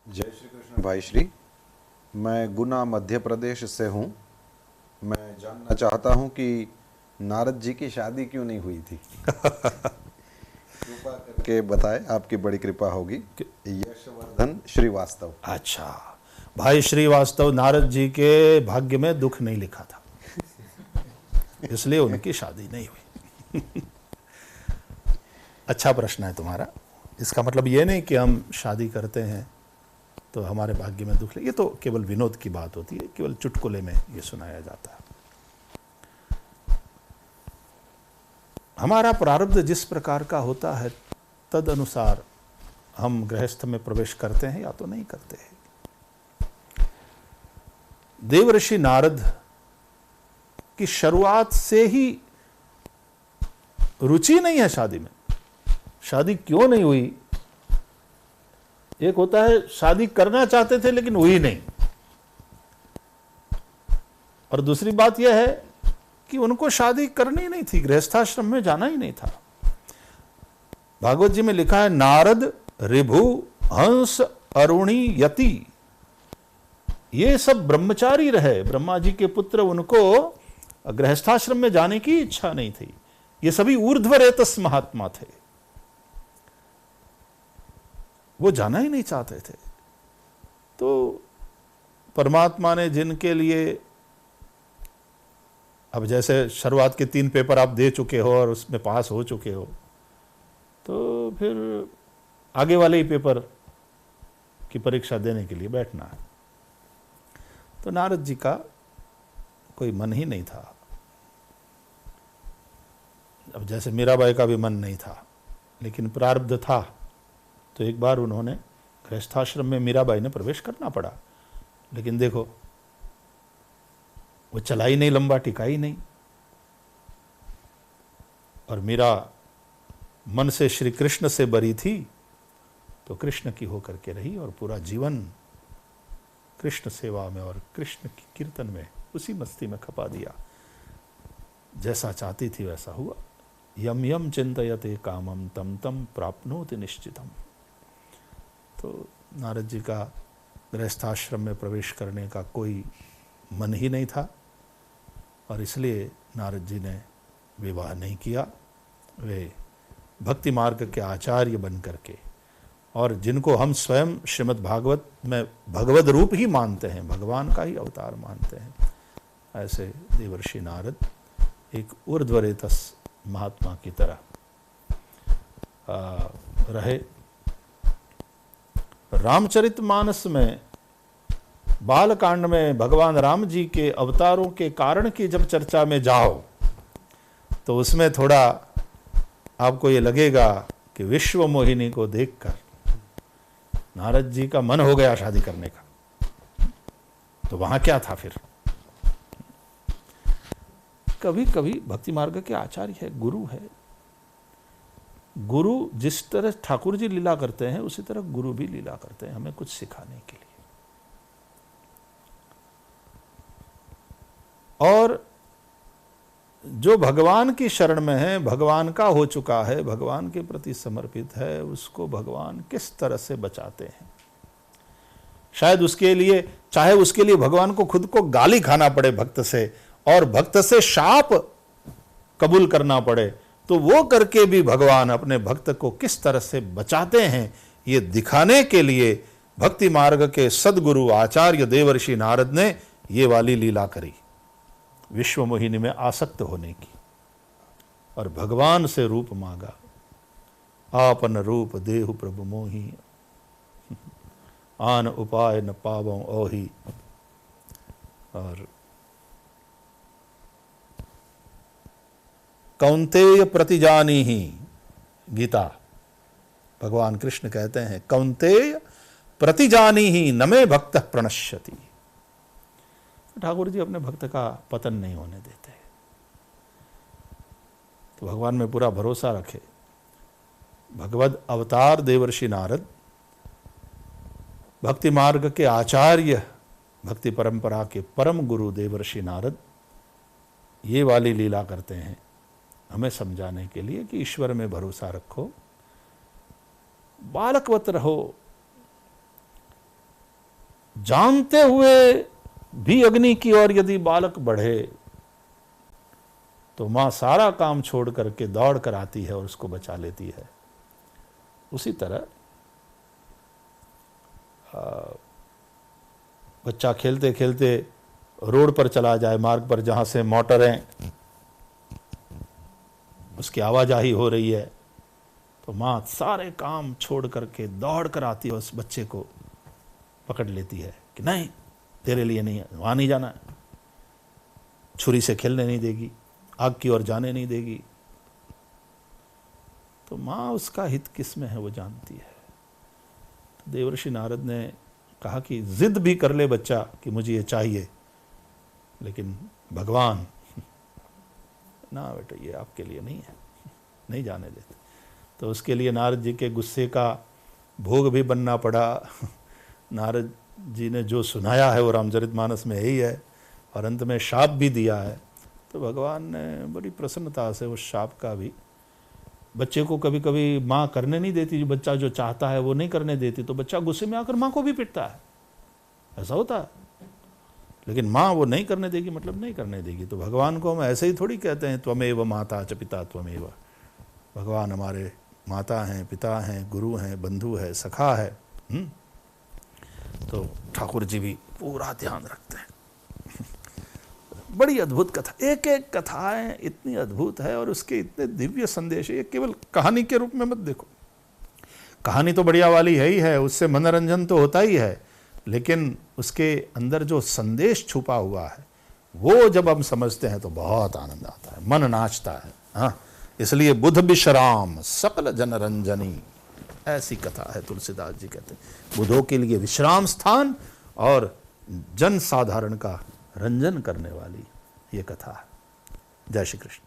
जय श्री कृष्ण भाई श्री। मैं गुना मध्य प्रदेश से हूँ। मैं जानना चाहता हूँ कि नारद जी की शादी क्यों नहीं हुई थी। कृपा करके बताएं, आपकी बड़ी कृपा होगी। यशवर्धन श्रीवास्तव। अच्छा, भाई श्रीवास्तव, नारद जी के भाग्य में दुख नहीं लिखा था, इसलिए उनकी शादी नहीं हुई। अच्छा प्रश्न है तुम्हारा। इसका मतलब ये नहीं कि हम शादी करते हैं तो हमारे भाग्य में दुख, ये तो केवल विनोद की बात होती है, केवल चुटकुले में ये सुनाया जाता है। हमारा प्रारब्ध जिस प्रकार का होता है तद अनुसार हम गृहस्थ में प्रवेश करते हैं या तो नहीं करते हैं। देवर्षि नारद की शुरुआत से ही रुचि नहीं है शादी में। शादी क्यों नहीं हुई? एक होता है शादी करना चाहते थे लेकिन हुई नहीं, और दूसरी बात यह है कि उनको शादी करनी नहीं थी, गृहस्थाश्रम में जाना ही नहीं था। भागवत जी में लिखा है, नारद ऋभु हंस अरुणी यति, ये सब ब्रह्मचारी रहे, ब्रह्मा जी के पुत्र, उनको गृहस्थाश्रम में जाने की इच्छा नहीं थी। ये सभी ऊर्ध्वरेतस महात्मा थे, वो जाना ही नहीं चाहते थे। तो परमात्मा ने जिनके लिए, अब जैसे शुरुआत के 3 पेपर आप दे चुके हो और उसमें पास हो चुके हो, तो फिर आगे वाले ही पेपर की परीक्षा देने के लिए बैठना है। तो नारद जी का कोई मन ही नहीं था। अब जैसे मीराबाई का भी मन नहीं था, लेकिन प्रारब्ध था, तो एक बार उन्होंने गृहस्थाश्रम में मीराबाई ने प्रवेश करना पड़ा। लेकिन देखो, वो चला ही नहीं, लंबा टिका ही नहीं। और मीरा मन से श्री कृष्ण से बरी थी, तो कृष्ण की होकर के रही और पूरा जीवन कृष्ण सेवा में और कृष्ण की कीर्तन में, उसी मस्ती में खपा दिया। जैसा चाहती थी वैसा हुआ। यम यम चिंतयते कामम तम तम प्राप्नोति निश्चितम। तो नारद जी का गृहस्थाश्रम में प्रवेश करने का कोई मन ही नहीं था, और इसलिए नारद जी ने विवाह नहीं किया। वे भक्ति मार्ग के आचार्य बन करके, और जिनको हम स्वयं श्रीमद् भागवत में भगवद रूप ही मानते हैं, भगवान का ही अवतार मानते हैं, ऐसे देवर्षि नारद एक ऊर्ध्वरेतस महात्मा की तरह रहे। रामचरितमानस में, बालकांड में भगवान राम जी के अवतारों के कारण की जब चर्चा में जाओ, तो उसमें थोड़ा आपको ये लगेगा कि विश्व मोहिनी को देखकर नारद जी का मन हो गया शादी करने का। तो वहां क्या था फिर? कभी कभी भक्ति मार्ग के आचार्य है, गुरु है। गुरु जिस तरह ठाकुर जी लीला करते हैं, उसी तरह गुरु भी लीला करते हैं, हमें कुछ सिखाने के लिए। और जो भगवान की शरण में है, भगवान का हो चुका है, भगवान के प्रति समर्पित है, उसको भगवान किस तरह से बचाते हैं। शायद उसके लिए, चाहे उसके लिए भगवान को खुद को गाली खाना पड़े भक्त से, और भक्त से शाप कबूल करना पड़े, तो वो करके भी भगवान अपने भक्त को किस तरह से बचाते हैं, ये दिखाने के लिए भक्ति मार्ग के सदगुरु आचार्य देवर्षि नारद ने ये वाली लीला करी, विश्व मोहिनी में आसक्त होने की, और भगवान से रूप मांगा। आपन रूप देहु प्रभु मोही, आन उपाय न पावों ओही। और कौंतेय प्रतिजानी ही, गीता भगवान कृष्ण कहते हैं, कौंतेय प्रतिजानी ही नमे भक्त प्रणश्यति। ठाकुर जी अपने भक्त का पतन नहीं होने देते, तो भगवान में पूरा भरोसा रखे। भगवद अवतार देवर्षि नारद, भक्ति मार्ग के आचार्य, भक्ति परंपरा के परम गुरु देवर्षि नारद ये वाली लीला करते हैं, हमें समझाने के लिए कि ईश्वर में भरोसा रखो, बालकवत रहो, जानते हुए भी अग्नि की ओर यदि बालक बढ़े तो मां सारा काम छोड़ करके दौड़ कर आती है और उसको बचा लेती है। उसी तरह बच्चा खेलते खेलते रोड पर चला जाए, मार्ग पर जहां से मोटरें उसकी आवाजाही हो रही है, तो मां सारे काम छोड़ करके दौड़ कर आती है, उस बच्चे को पकड़ लेती है कि नहीं, तेरे लिए नहीं है, वहां नहीं जाना है, छुरी से खेलने नहीं देगी, आग की ओर जाने नहीं देगी। तो मां उसका हित किस में है वो जानती है। तो देवर्षि नारद ने कहा कि जिद भी कर ले बच्चा कि मुझे ये चाहिए, लेकिन भगवान ना बेटा ये आपके लिए नहीं है, नहीं जाने देते। तो उसके लिए नारद जी के गुस्से का भोग भी बनना पड़ा। नारद जी ने जो सुनाया है वो रामचरितमानस में यही है, और अंत में शाप भी दिया है। तो भगवान ने बड़ी प्रसन्नता से उस शाप का भी, बच्चे को कभी कभी माँ करने नहीं देती, जो बच्चा जो चाहता है वो नहीं करने देती, तो बच्चा गुस्से में आकर माँ को भी पिटता है, ऐसा होता है। लेकिन माँ वो नहीं करने देगी मतलब नहीं करने देगी। तो भगवान को हम ऐसे ही थोड़ी कहते हैं त्वमेव माता च पिता त्वमेव। भगवान हमारे माता हैं, पिता हैं, गुरु हैं, बंधु है, सखा है। तो ठाकुर जी भी पूरा ध्यान रखते हैं। बड़ी अद्भुत कथा, एक एक कथाएं इतनी अद्भुत है और उसके इतने दिव्य संदेश है। ये केवल कहानी के रूप में मत देखो, कहानी तो बढ़िया वाली है ही है, उससे मनोरंजन तो होता ही है, लेकिन उसके अंदर जो संदेश छुपा हुआ है वो जब हम समझते हैं तो बहुत आनंद आता है, मन नाचता है। हाँ, इसलिए बुध विश्राम सकल जनरंजनी, ऐसी कथा है। तुलसीदास जी कहते हैं बुधों के लिए विश्राम स्थान और जन साधारण का रंजन करने वाली ये कथा है। जय श्री कृष्ण।